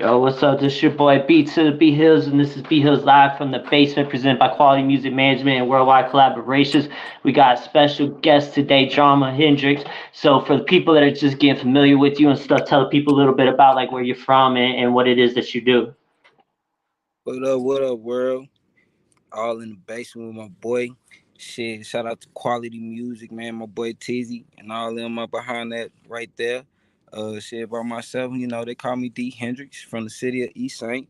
Yo, what's up? This is your boy B to the Bhillz, and this is Bhillz live from the basement, presented by Quality Music Management and Worldwide Collaborations. We got a special guest today, Drama Hendrix. So, for the people that are just getting familiar with you and stuff, tell people a little bit about like where you're from and what it is that you do. What up, world? All in the basement with my boy. Shit, shout out to Quality Music, man. My boy Tizzy and all them up behind that right there. Shit, by myself, they call me D Hendrix from the city of East Saint,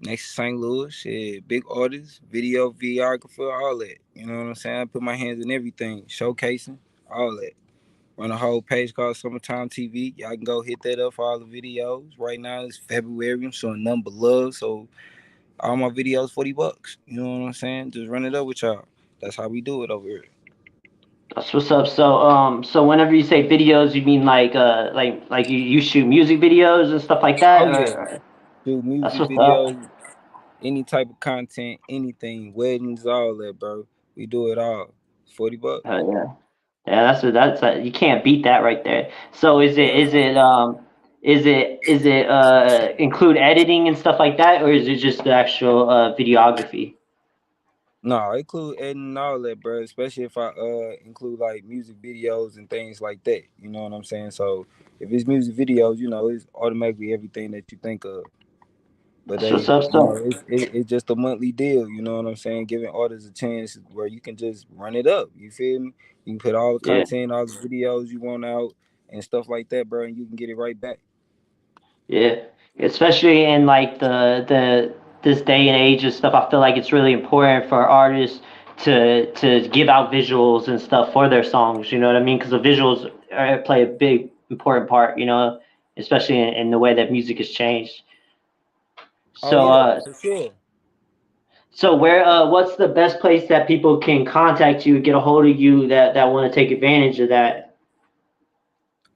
next to St. Louis. Shit, big artist, video, videographer, all that. You know what I'm saying? I put my hands in everything, showcasing, all that. Run a whole page called Summertime TV. Y'all can go hit that up for all the videos. Right now it's February. I'm showing nothing but love. So all my videos, $40. You know what I'm saying? Just run it up with y'all. That's how we do it over here. That's what's up. So whenever you say videos, you mean like you shoot music videos and stuff like that, Oh yeah. or Do that's music what's up. videos, any type of content, anything, weddings, all that, bro. We do it all. $40. Yeah. Yeah, you can't beat that right there. So Hell no. is it include editing and stuff like that, or is it just the actual videography? No, I include editing and all that, bro. Especially if I include like music videos and things like that. You know what I'm saying? So if it's music videos, it's automatically everything that you think of. But That's what's up. it's just a monthly deal. You know what I'm saying? Giving artists a chance where you can just run it up. You feel me? You can put all the Yeah, content, all the videos you want out and stuff like that, bro, and you can get it right back. yeah. Especially in like the this day and age and stuff, I feel like it's really important for artists to give out visuals and stuff for their songs. You know what I mean? Because the visuals play a big important part. You know, especially in the way that music has changed. Oh So yeah, for sure. So what's the best place that people can contact you, get a hold of you that want to take advantage of that?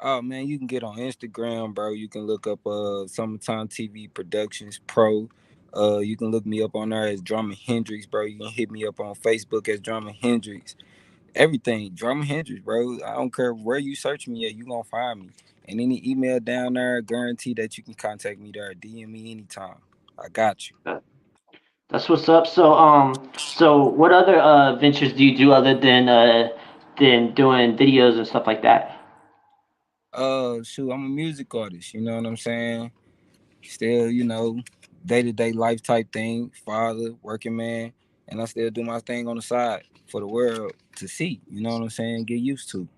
Oh man, you can get on Instagram, bro. You can look up Summertime TV Productions Pro. You can look me up on there as Drama Hendrix, bro. You can hit me up on Facebook as Drama Hendrix. Everything, Drama Hendrix, bro. I don't care where you search me at, you gonna find me. And any email down there, guarantee that you can contact me there. DM me anytime. I got you. That's what's up. So what other ventures do you do other than doing videos and stuff like that? Shoot, I'm a music artist. You know what I'm saying? Still, day to day life type thing. Father, working man, and I still do my thing on the side for the world to see. You know what I'm saying? Get used to.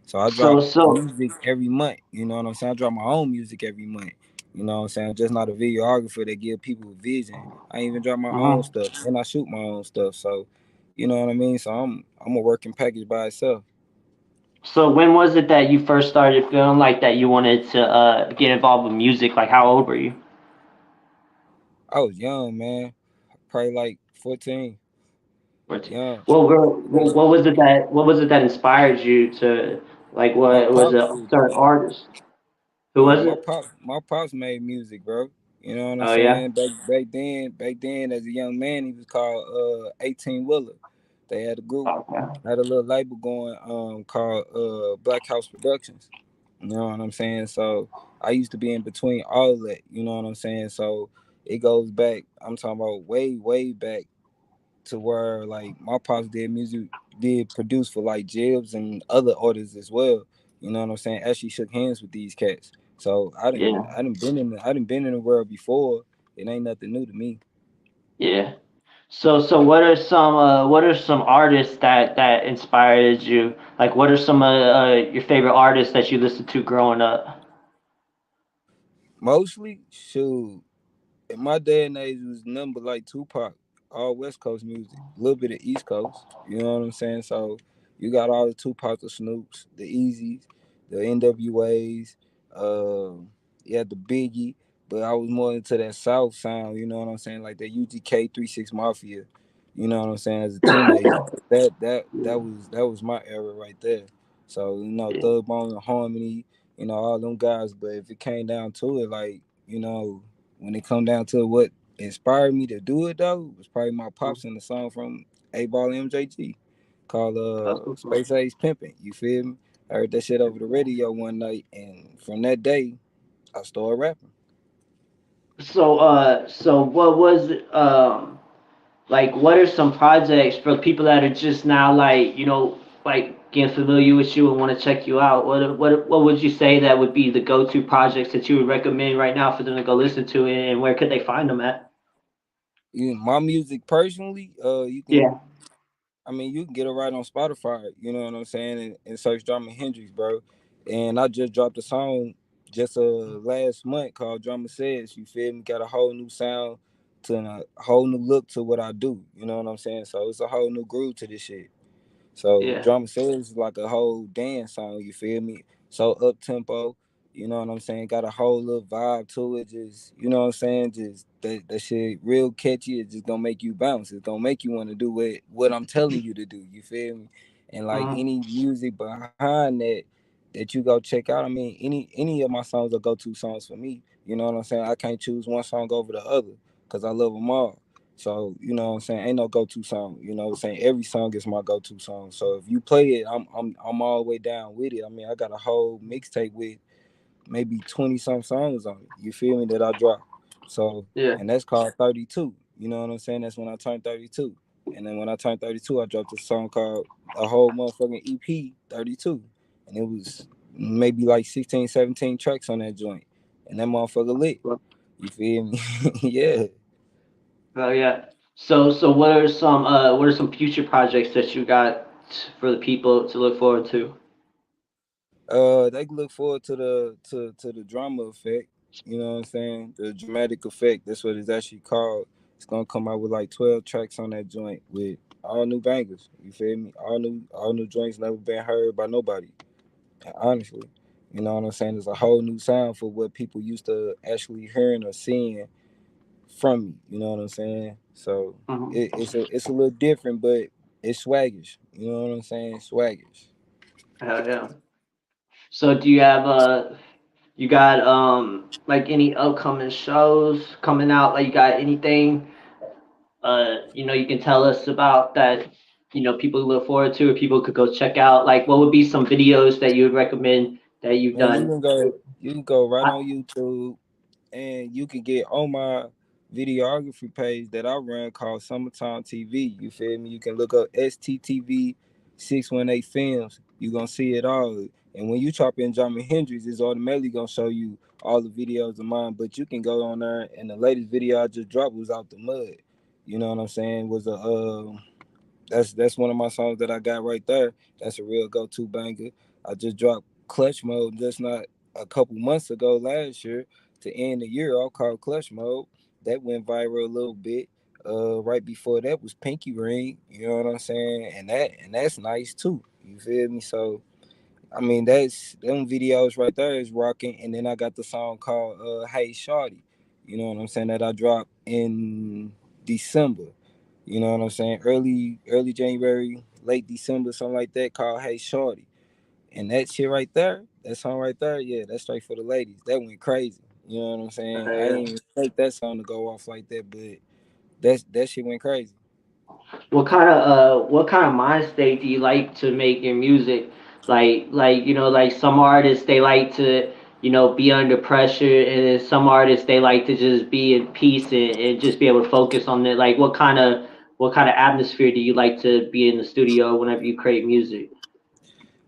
So I So drop so music every month. You know what I'm saying? I drop my own music every month. You know what I'm saying? I'm just not a videographer that give people a vision. I even drop my own mhm. stuff and I shoot my own stuff. So, you know what I mean? So I'm a working package by itself. So when was it that you first started feeling like that you wanted to get involved with music? Like how old were you? I was young, man. Probably like 14. Or two? Young. Well, what was it that inspired you to like My what was it pops a did, certain bro. artist? Who Yeah, was it? my pops made music, bro. You know what I'm Oh yeah. saying? Back then, as a young man, he was called 18 Willer. They had a group, Okay. had a little label going, called Black House Productions. You know what I'm saying? So I used to be in between all of that. You know what I'm saying? So it goes back. I'm talking about way, way back to where like my pops did music, did produce for like Jibs and other artists as well. You know what I'm saying? Actually shook hands with these cats. So Yeah. I didn't been in the world before. It ain't nothing new to me. Yeah. So what are some artists that inspired you? Like what are some your favorite artists that you listened to growing up? Mostly, shoot. In my day and age, it was nothing but like Tupac, all West Coast music, a little bit of East Coast. You know what I'm saying? So you got all the Tupac, the Snoops, the Easies, the NWAs, uh, yeah, the Biggie. But I was more into that South sound. You know what I'm saying? Like the UGK 36 Mafia. You know what I'm saying? As a teenager, that was my era right there. So Yeah. Thug Bone and Harmony, all them guys. But if it came down to it, like when it come down to what inspired me to do it though, was probably my pops in the song from A Ball MJG called That's what's up. Space Age Pimpin'. You feel me? I heard that shit over the radio one night and from that day I started rapping. So what was like what are some projects for people that are just now like like getting familiar with you and want to check you out? What would you say that would be the go-to projects that you would recommend right now for them to go listen to, and where could they find them at? My music personally, you can. Yeah, I mean, you can get it right on Spotify. You know what I'm saying, and search Drama Hendrix, bro. And I just dropped a song just last month called Drama Says. You feel me? Got a whole new sound to a whole new look to what I do. You know what I'm saying? So it's a whole new groove to this shit. So yeah, Drama Says is like a whole dance song, you feel me? So up tempo, you know what I'm saying? Got a whole little vibe to it, just you know what I'm saying? Just that shit real catchy. It's just gonna make you bounce. It's gonna make you want to do what I'm telling you to do. You feel me? And like mm, any music behind that you go check out. I mean, any of my songs are go to songs for me. You know what I'm saying? I can't choose one song over the other because I love them all. So, you know what I'm saying? Ain't no go-to song. You know what I'm saying? Every song is my go-to song. So if you play it, I'm all the way down with it. I mean, I got a whole mixtape with maybe 20 some songs on it. You feel me? That I dropped. So, yeah. and that's called 32. You know what I'm saying? That's when I turned 32. And then when I turned 32, I dropped a song called a whole motherfucking EP 32. And it was maybe like 16, 17 tracks on that joint. And that motherfucker lit. Well, You feel me? Yeah. oh yeah. So what are some future projects that you got for the people to look forward to? They can look forward to the drama effect. You know what I'm saying? The dramatic effect. That's what it's actually called. It's gonna come out with like 12 tracks on that joint with all new bangers. You feel me? All new joints never been heard by nobody. Honestly, you know what I'm saying? There's a whole new sound for what people used to actually hearing or seeing from me. You know what I'm saying? So Hmm. it's a little different, but it's swaggish. You know what I'm saying? Swaggish. Hell yeah. So do you have you got like any upcoming shows coming out? Like you got anything you can tell us about that people look forward to or people could go check out? Like what would be some videos that you would recommend that you've Man, done? you can go right I, on YouTube and you can get on my videography page that I run called Summertime TV. You feel me? You can look up STTV 618 Films. You're gonna see it all. And when you chop in Drama Hendrix, it's automatically gonna show you all the videos of mine. But you can go on there and the latest video I just dropped was out the mud. You know what I'm saying? Was a that's one of my songs that I got right there. That's a real go-to banger. I just dropped Clutch Mode just not a couple months ago last year to end the year. I'll call Clutch Mode. That went viral a little bit. Right before that was Pinky Ring. You know what I'm saying? And that's nice too. You feel me? So I mean that's them videos right there is rocking. And then I got the song called Hey Shawty. You know what I'm saying? That I dropped in December. You know what I'm saying? Early January, late December, something like that, called Hey Shorty. And that shit right there, that song right there, yeah, that's straight for the ladies. That went crazy. You know what I'm saying? I yeah. ain't even expect that song to go off like that, but that shit went crazy. What kind of mind state do you like to make your music? Like some artists they like to be under pressure, and then some artists they like to just be in peace and just be able to focus on it. Like what kind of atmosphere do you like to be in the studio whenever you create music?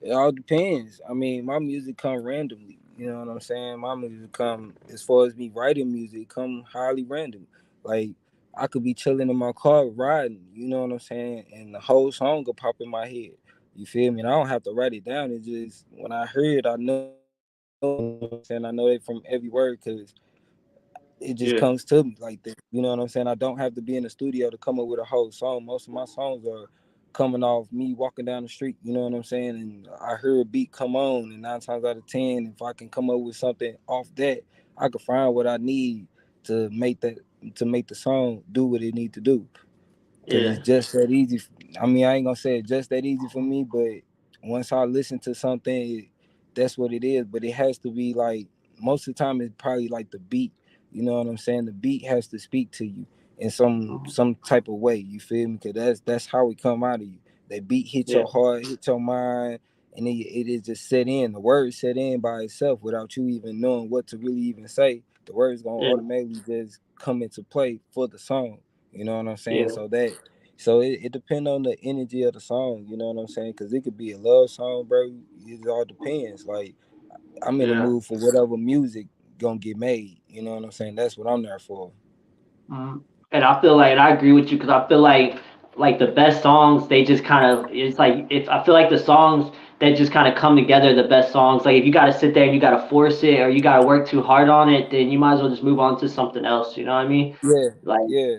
It all depends. I mean, my music come randomly. You know what I'm saying? My music come as far as me writing music, come highly random. Like I could be chilling in my car riding, you know what I'm saying, and the whole song will pop in my head. You feel me? And I don't have to write it down. It's just when I hear it, I know it. You know what I'm saying? I know it from every word because it just comes Yeah. to me like that. You know what I'm saying? I don't have to be in the studio to come up with a whole song. Most of my songs are coming off me walking down the street. You know what I'm saying? And I hear a beat come on, and 9 times out of 10, if I can come up with something off that, I can find what I need to make that to make the song do what it need to do. Cause Yeah. it's just that easy. I mean, I ain't gonna say it's just that easy for me, but once I listen to something, that's what it is. But it has to be like most of the time, it's probably like the beat. You know what I'm saying? The beat has to speak to you in Mhm. some type of way. You feel me? Cause that's how it come out of you. That beat hit Yeah. your heart, hit your mind, and it is just set in. The word set in by itself without you even knowing what to really even say. The words gonna Yeah, automatically just come into play for the song. You know what I'm saying? yeah, So it depends on the energy of the song. You know what I'm saying? Because it could be a love song, bro. It all depends. Like I'm in the yeah. mood for whatever music gonna get made. You know what I'm saying? That's what I'm there for. Mhm. And I feel like, and I agree with you because I feel like the best songs, they just kind of, it's like, if I feel like the songs that just kind of come together, the best songs, like if you got to sit there and you got to force it or you got to work too hard on it, then you might as well just move on to something else. You know what I mean? Yeah, Like, yeah,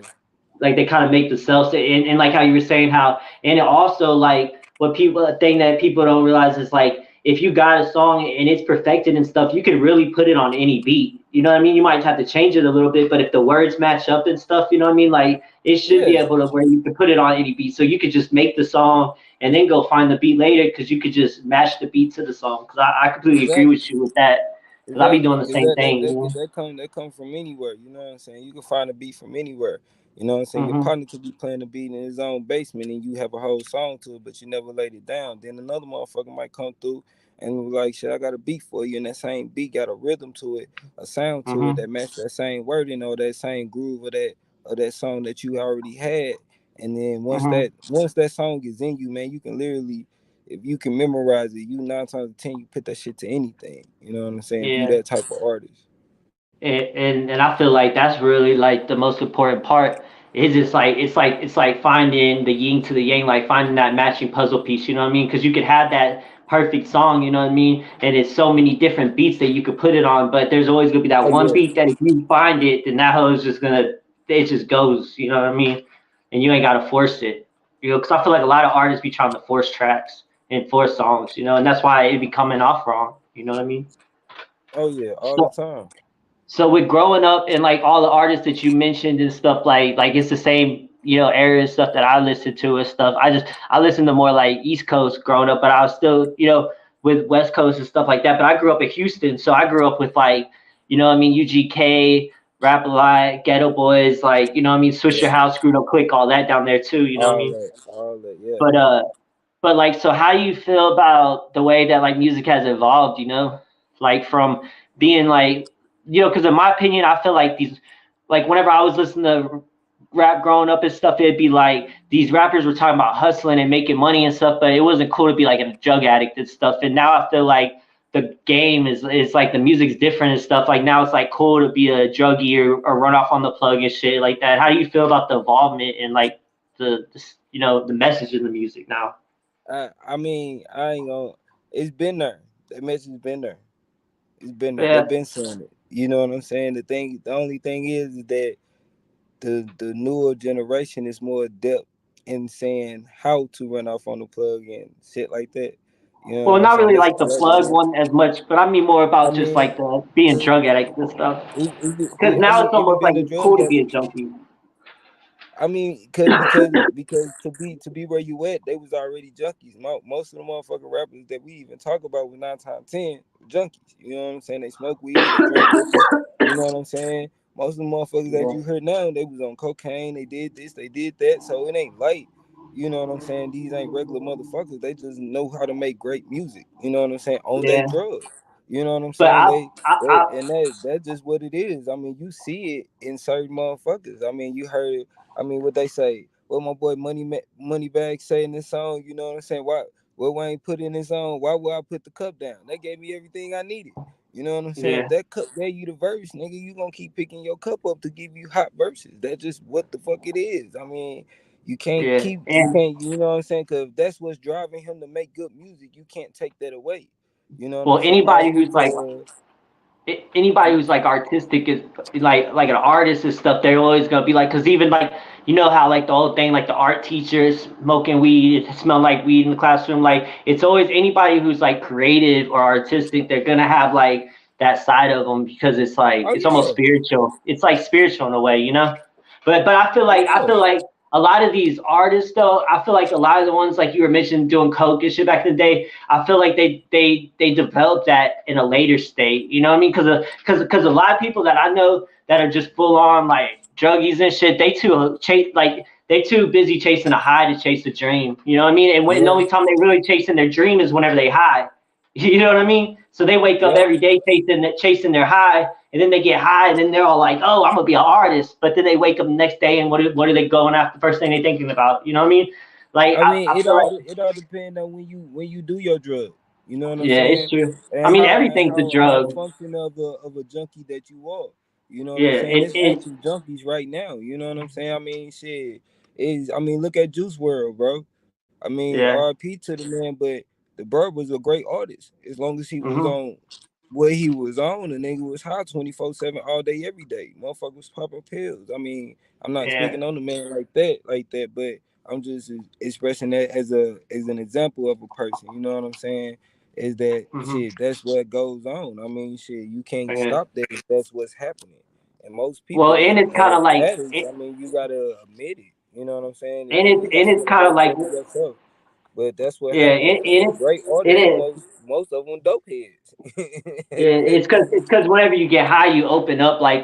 like they kind of make themselves, and like how you were saying how, and it also like what people, a thing that people don't realize is like if you got a song and it's perfected and stuff, you can really put it on any beat. You know what I mean? You might have to change it a little bit, but if the words match up and stuff, you know what I mean? Like it should be yeah. able to where you can put it on any beat. So you could just make the song and then go find the beat later because you could just match the beat to the song. Because I completely agree Exactly. with you with that. Because I be doing Exactly, the cause same thing. You know? that come from anywhere. You know what I'm saying? You can find a beat from anywhere. You know what I'm saying? Your Hmm. partner could be playing the beat in his own basement, and you have a whole song to it, but you never laid it down. Then another motherfucker might come through and be like, "Shit, I got a beat for you," and that same beat got a rhythm to it, a sound to it Hmm. that match that same wording or that same groove of that song that you already had. And then Hmm. once that song is in you, man, you can literally if you can memorize it, you 9 times 10 you put that shit to anything. You know what I'm saying? If you Yeah. that type of artist. And I feel like that's really like the most important part is it's like finding the yin to the yang, like finding that matching puzzle piece, you know what I mean? Because you could have that perfect song, you know what I mean, and it's so many different beats that you could put it on, but there's always gonna be that Oh one yeah. beat that if you find it, then that hoe is just gonna, it just goes, you know what I mean, and you ain't gotta force it, you know, because I feel like a lot of artists be trying to force tracks and force songs, you know, and that's why it be coming off wrong, you know what I mean? Oh yeah, all the So time. so with growing up and like all the artists that you mentioned and stuff, like it's the same, you know, area and stuff that I listen to and stuff. I listened to more like East Coast growing up, but I was still, you know, with West Coast and stuff like that. But I grew up in Houston, so I grew up with like, you know what I mean, UGK, Rap a Lot, Ghetto Boys, like, you know what I mean, Switch Your Yeah. House, Screwed Up Quick, all that down there too, you know what I mean? All that, yeah. But but like, so how do you feel about the way that like music has evolved? You know, like from being like, you know, because in my opinion, I feel like these, like whenever I was listening to rap growing up and stuff, it'd be like these rappers were talking about hustling and making money and stuff, but it wasn't cool to be like a drug addict and stuff. And now I feel like the game is like the music's different and stuff. Like now it's like cool to be a druggie or run off on the plug and shit like that. How do you feel about the involvement and like the you know the message in the music now? I mean, I ain't gonna it's been there. That message been there. It's been there. They've Yeah. been saying it. You know what I'm saying? The only thing is that the newer generation is more adept in saying how to run off on the plug and shit like that. You know Well, what I'm not saying? really That's like the plug exactly. one as much, but I mean more I about just mean, like the being drug addict and stuff. Because I now mean, it's even almost like being a it's drug cool to be a addict. junkie. I mean, because to be where you at, they was already junkies. Most of the motherfucking rappers that we even talk about with 9 times 10 junkies. You know what I'm saying? They smoke weed, they drink liquor. You know what I'm saying? Most of the motherfuckers that Yeah, you heard now, they was on cocaine. They did this, they did that. So it ain't light. You know what I'm saying? These ain't regular motherfuckers. They just know how to make great music. You know what I'm saying? On they yeah. drugs. You know what I'm But saying? I And that's just what it is. I mean, you see it in certain motherfuckers. I mean, you heard. I mean, what they say. What my boy Moneybag say in this song. You know what I'm saying? Why? What Wayne put in his song? Why would I put the cup down? They gave me everything I needed. You know what I'm saying? If yeah, that cup gave you the verse, nigga, you gonna keep picking your cup up to give you hot verses. That's just what the fuck it is. I mean, yeah. you And can't, you know what I'm saying? Cause if that's what's driving him to make good music, you can't take that away. You know what I'm well, saying? anybody who's like anybody who's like artistic is like an artist and stuff, they're always gonna be like, because even like you know how like the whole thing like the art teachers smoking weed, it smell like weed in the classroom, like it's always anybody who's like creative or artistic, they're gonna have like that side of them because it's like oh it's almost yeah, spiritual, it's like spiritual in a way, you know. But I yeah, feel like a lot of these artists though, I feel like a lot of the ones like you were mentioning doing coke and shit back in the day, I feel like they developed that in a later state. You know what I mean? Because a lot of people that I know that are just full on like druggies and shit, they too chase like they too busy chasing a high to chase a dream. You know what I mean? And when the yeah, only time they really chasing their dream is whenever they high. You know what I mean? So they wake up yep, every day chasing their high, and then they get high, and then they're all like, "Oh, I'm gonna be an artist," but then they wake up the next day, and what are they going after? First thing they thinking about, you know what I mean? Like I mean, I feel like, it all depends on when you do your drug. You know what I'm yeah, it's saying? true. I And mean, how everything's a how drug. function of a junkie that you are. You know what I'm Yeah, saying? It's actual junkies right now. You know what I'm saying? I mean, shit is. I mean, look at Juice World, bro. I mean, yeah, R.I.P. to the man, but the bird was a great artist. As long as he was hmm on what he was on, the nigga was high 24/7 all day, every day. Motherfucker was popping pills. I mean, I'm not yeah, speaking on the man like that, but I'm just expressing that as an example of a person. You know what I'm saying? Is that hmm shit? That's what goes on. I mean, shit, you can't yeah. stop that if that's what's happening. And most Well, people and that it's kind of as like, addicts, I mean, you gotta admit it. You know what I'm saying? And you and gotta it's feel kind of like, ashamed of yourself. But that's what yeah, happens. I mean, great it artists, is. most of them dope heads. Yeah, it's because whenever you get high, you open up like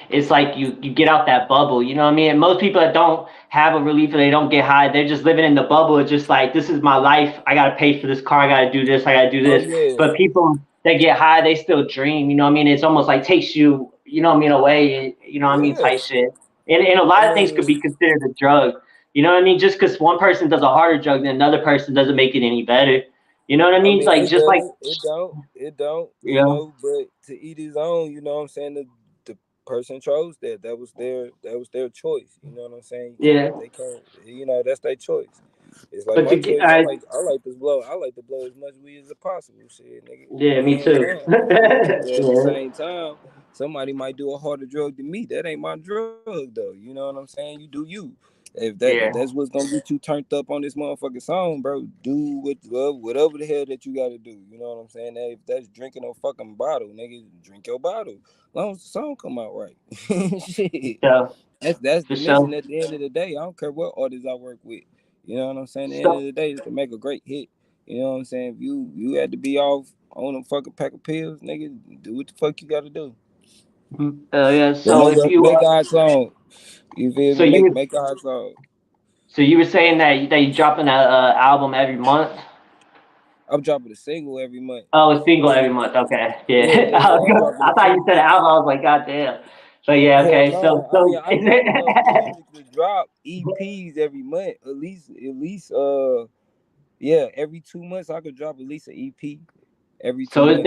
it's like you get out that bubble. You know what I mean? And most people that don't have a relief or they don't get high, they're just living in the bubble. It's just like, this is my life. I gotta pay for this car. I gotta do this. I gotta do Oh this. yeah, But people that get high, they still dream. You know what I mean? It's almost like takes you, you know what I mean, away. You know what I mean? yeah. Type shit. And a I lot of things mean, could be considered a drug. You know what I mean? Just because one person does a harder drug than another person doesn't make it any better. You know what I mean? Like it just like, doesn't. It don't. you You know, know, but to eat his own. You know what I'm saying? The person chose that. That was their choice. You know what I'm saying? You yeah. can't. They can't. You know, that's their choice. It's like But my to get, choice. I like this blow. I like to blow as much weed as possible. Shit, nigga. yeah, me Hands too. down. But at the Yeah, same time, somebody might do a harder drug than me. That ain't my drug though. You know what I'm saying? You do you. If that's yeah, what's gonna get you turned up on this motherfucking song, bro, do whatever the hell that you gotta do. You know what I'm saying? That if that's drinking a fucking bottle, nigga, drink your bottle. As long as the song come out right. for Shit. sure, That's for the mission sure. at the end of the day. I don't care what artists I work with. You know what I'm saying? At the end of So, the day is to make a great hit. You know what I'm saying? If you had to be off on a fucking pack of pills, nigga, do what the fuck you gotta do. yeah. But So if you, make a hot song. You feel so me? you, Make a hot song. so you were saying that you dropping a album every month? I'm dropping a single every month. Oh, a single But every month. Okay, yeah. yeah. I'm dropping I a thought you single. said an album. I was like, God damn. But yeah, Hell okay. So, no. I mean, so I got enough music to drop EPs every month. At least yeah, every 2 months I could drop at least an EP every two so months.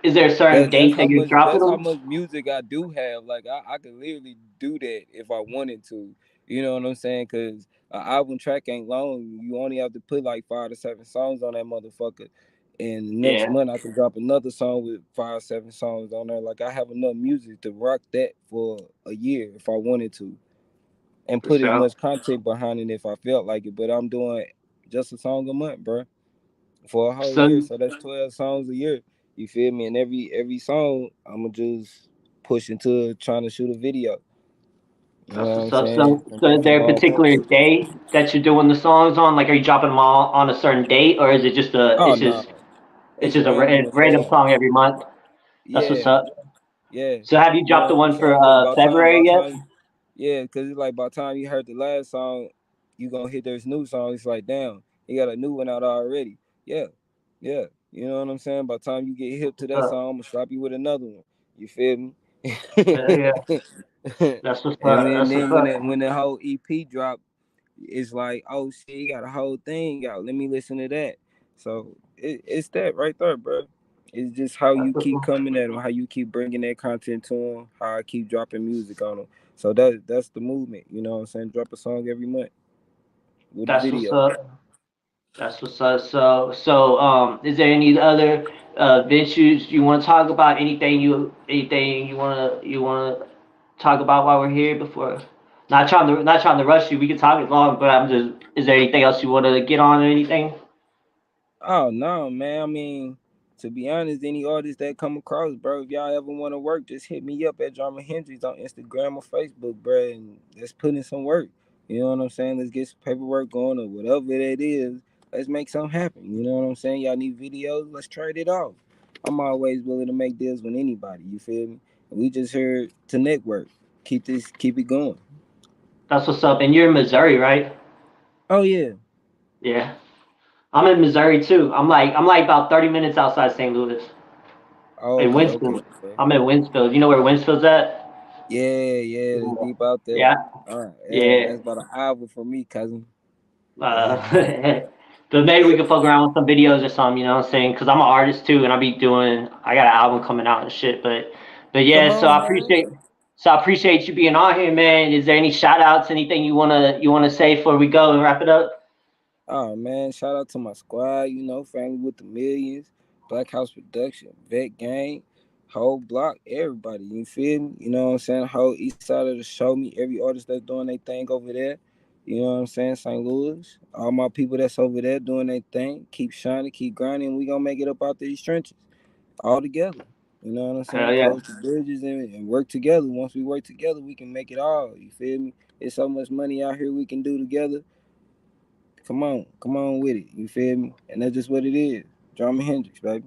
is there a certain date that you're dropping That's how them? much music I do have. Like I could literally do that if I wanted to. You know what I'm saying? Cause an album track ain't long. You only have to put like 5 to 7 songs on that motherfucker. And next Yeah, month I could drop another song with 5, 7 songs on there. Like I have enough music to rock that for a year if I wanted to. And for put as sure. much content behind it if I felt like it. But I'm doing just a song a month, bro, for a whole So year. So that's 12 songs a year. You feel me? And every song, I'ma just push into trying to shoot a video. You know that's what what's I'm up. saying? And So make is there them a all particular months. day that you're doing the songs on? Like, are you dropping them all on a certain date, or is it just Oh no, it's it's just random a as random hell. song every month? That's what's Yeah, up. yeah. So have you You dropped know the what I'm one for saying? Cause February by yet? time, yeah, cause it's like by the time you heard the last song, you gonna hit this new song. It's like, damn, he got a new one out already. Yeah, yeah. You know what I'm saying? By the time you get hip to What's that up? song, I'm gonna slap you with another one. You feel me? Yeah, that's what's And up. That's what's then up. when the whole EP dropped, it's like, oh shit, he got a whole thing out. Let me listen to that. So it's that right there, bro. It's just how That's you what's keep up. coming at them, how you keep bringing that content to them, how I keep dropping music on them. So that's the movement. You know what I'm saying? Drop a song every month with a That's what's video. up. That's what's up. Is there any other venues you want to talk about? Anything you wanna talk about while we're here before? Not trying to rush you. We can talk as long, but I'm just. Is there anything else you want to get on or anything? Oh no, man. I mean, to be honest, any artist that come across, bro, if y'all ever want to work, just hit me up at Drama Hendrix on Instagram or Facebook, bro, and let's put in some work. You know what I'm saying? Let's get some paperwork going or whatever that is. Let's make something happen. You know what I'm saying? Y'all need videos? Let's trade it off. I'm always willing to make deals with anybody. You feel me? And we just here to network. Keep it going. That's what's up. And you're in Missouri, right? Oh yeah. Yeah. I'm in Missouri too. I'm like about 30 minutes outside St. Louis. Oh, In okay. Winsfield. I'm in Winsfield. You know where Winsfield's at? Yeah, it's Yeah. deep out there. Yeah. Yeah, Yeah. that's about an hour for me, cousin. Uh, but maybe we could fuck around with some videos or something, you know what I'm saying? Because I'm an artist too, and I got an album coming out and shit. But Come yeah, on, man. so I appreciate you being on here, man. Is there any shout outs, anything you wanna say before we go and wrap it up? Oh man, shout out to my squad, Family with the Millions, Black House Production, Vet Gang, whole block, everybody, you feel me? You know what I'm saying? Whole east side of the show me, every artist that's doing their thing over there. You know what I'm saying? St. Louis. All my people that's over there doing their thing. Keep shining, keep grinding, and we gonna make it up out these trenches. All together. You know what I'm saying? Hell yeah. Close the bridges and work together. Once we work together, we can make it all. You feel me? There's so much money out here we can do together. Come on with it. You feel me? And that's just what it is. Drama Hendrix, baby.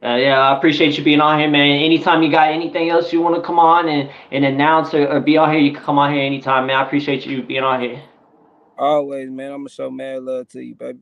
Yeah, I appreciate you being on here, man. Anytime you got anything else you want to come on and announce or be on here, you can come on here anytime, man. I appreciate you being on here. Always, man. I'ma show mad love to you, baby.